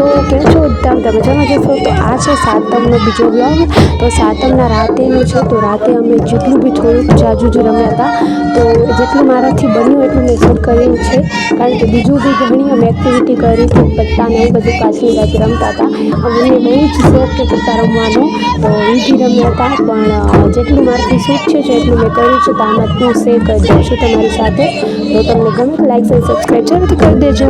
તો કેમ છો તમે મજામાં જશો? તો આ છે સાતમનો બીજો બ્લોગ। તો સાતમના રાતેનું છે। તો રાતે અમે જેટલું બી થોડુંક જાજુ જ રમ્યા હતા, તો જેટલું મારાથી બન્યું એટલું મેં શૂટ કર્યું છે, કારણ કે બીજું બી ઘણી અમે એક્ટિવિટી કરી હતી, પત્તાને એવું બધું પાછલી રાતે રમતા હતા। અમને બહુ જ શોખ છે પત્તા રમવાનો, તો એ બી રમ્યા હતા। પણ જેટલું મારાથી શૂટ છે એટલું મેં કર્યું છે, તો આમાં હું શેર કરી દઉં છું તમારી સાથે। તો તમને ગમે તો લાઈક અને સબસ્ક્રાઈબ જરૂરથી કરી દેજો।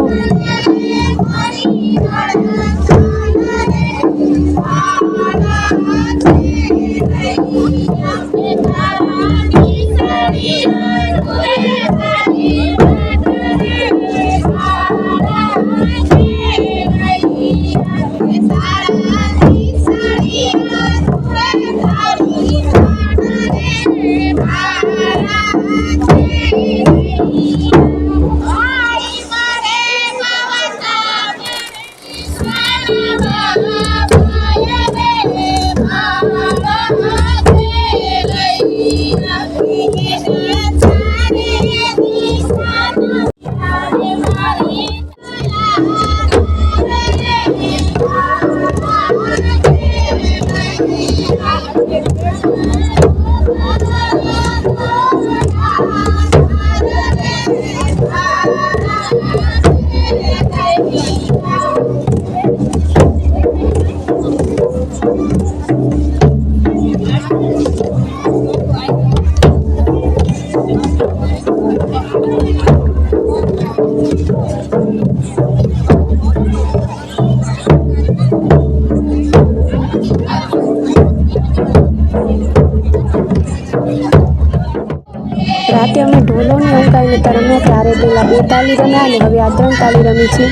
રાતે અમે ઢોલોને એવું કાંઈ નહોતા રમ્યા, ત્યારે પહેલાં 2 તાલી રમ્યા અને હવે આ 3 તાલી રમી છે।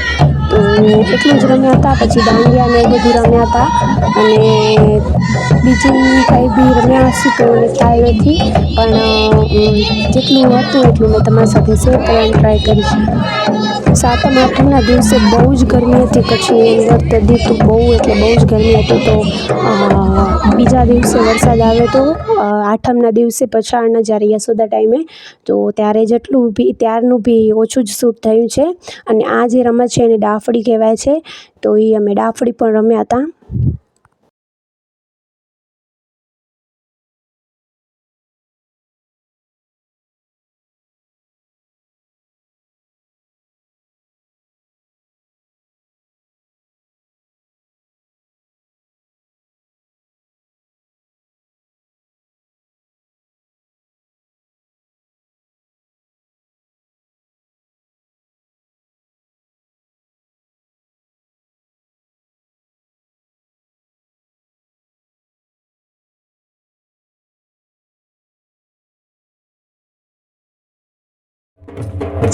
તો એટલું જ રમ્યા હતા। પછી દાંડિયાને એવું બધું રમ્યા હતા, અને બીજું કાંઈ બી રમ્યા હશે તો મને ખ્યાલ નથી, પણ જેટલું હતું એટલું મેં તમારી સાથે શેર કરવાની ટ્રાય કરી છે। સાતમ આઠમના દિવસે બહુ જ ગરમી હતી કચ્છની અંદર, તદી તો બહુ એટલે બહુ જ ગરમી હતી। તો બીજા દિવસે વરસાદ આવ્યો તો આઠમના દિવસે પછાડના જ્યારે યશોદા ટાઈમે, તો ત્યારે જેટલું બી ત્યારનું બી ઓછું જ શૂટ થયું છે। અને આ જે રમત છે એને ડાફડી કહેવાય છે, તો એ અમે ડાફડી પણ રમ્યા હતા।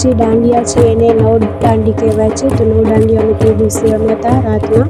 જે દાંડિયા છે એને નવ દાંડી કહેવાય છે, તો 9 દાંડિયા અમે તે દિવસે રમ્યા હતા રાતના।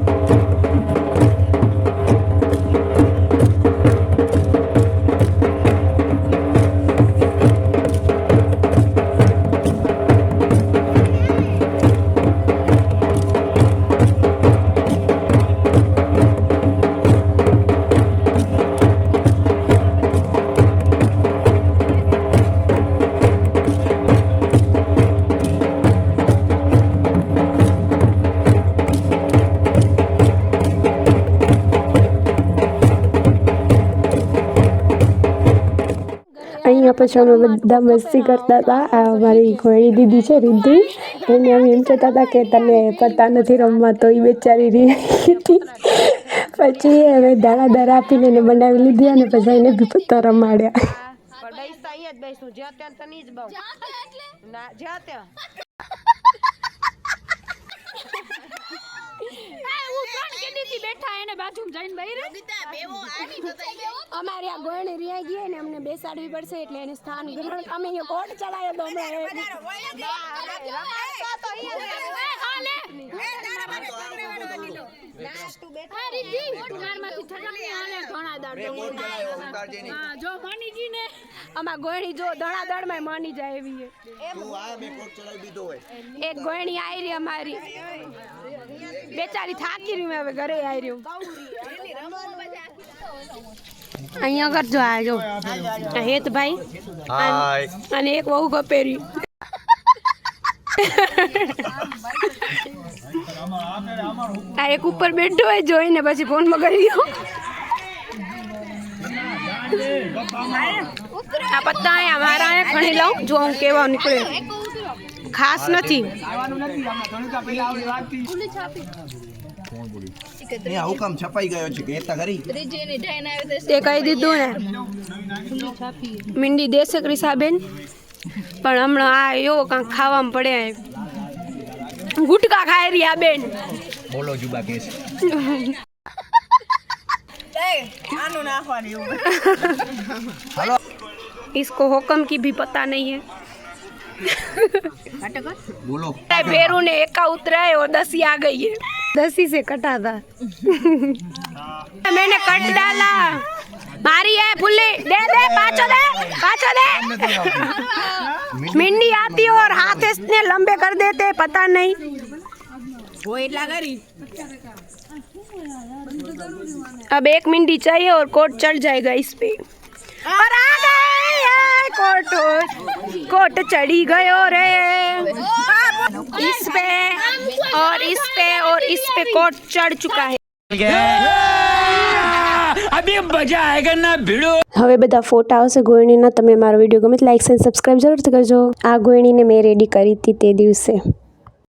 અહીંયા પછી અમે બધા મસ્તી કરતા હતા। આ મારી ઘોડી દીદી છે રિદ્ધિ, એને અમે એમ કહેતા હતા કે તને પત્તા નથી રમવા, તો એ બેચારી રહી હતી। પછી હવે દાણા આપીને એને બનાવી લીધી, અને પછી એને બી પત્તા રમાડ્યા। અમારે આ ગોળણી રિયા ગઈ ને અમને બેસાડવી પડશે, એટલે એને સ્થાન ગ્રહણ અમે અહીંયા કોટ ચડાયો તો જો માનીજી ને આમાં ગોળણી જો દડાદડ માં માની જાય એવી એક ગોળણી આવી રહી અમારી, બેચારી થાકી રહી, હવે ઘરે આવી રહ્યું। અહીંયા કરજો, આ જો હેત ભાઈ અને એક બહુ ગપેરી। આ એક ઉપર બેઠો હોય જોઈને પછી ફોનમાં કરી દો આ પત્તા અહીંયા મારા અહીંયા ખણી લઉં જો હું કેવા નીકળે ખાસ નથી હુકમ છપાઈ ગયો છે કહેતા ખરી તે કહી દીધું ને મીંડી દેશે ક્રિસાબેન પણ હમણાં આ એવો કાંક ખાવામાં પડે ગુટકા ખાઈ રહ્યા બેન બોલો જુબા કેસ इसको हुक्म की भी पता नहीं है बोलो पैरों ने एका उतरा है और 10 आ गई है 10 से कटा था मैंने कट डाला मारी है फुल्ली दे दे पाछो दे मिंडी आती और हाथ इसने लंबे कर देते पता नहीं वो इतना करी अब 1 मिंडी चाहिए और कोट चढ़ जाएगा इस पे और आ गए कोट चढ़ी गयो रे इस पे और इस पे और इस पे कोट चढ़ चुका है अभी मजा आएगा ना भिड़ो હવે બધા ફોટા આવશે ગોયણીના તમે મારો વિડીયો ગમે તો લાઈક અને સબસ્ક્રાઈબ જરૂરથી કરજો આ ગોયણીને મેં રેડી કરી હતી તે દિવસે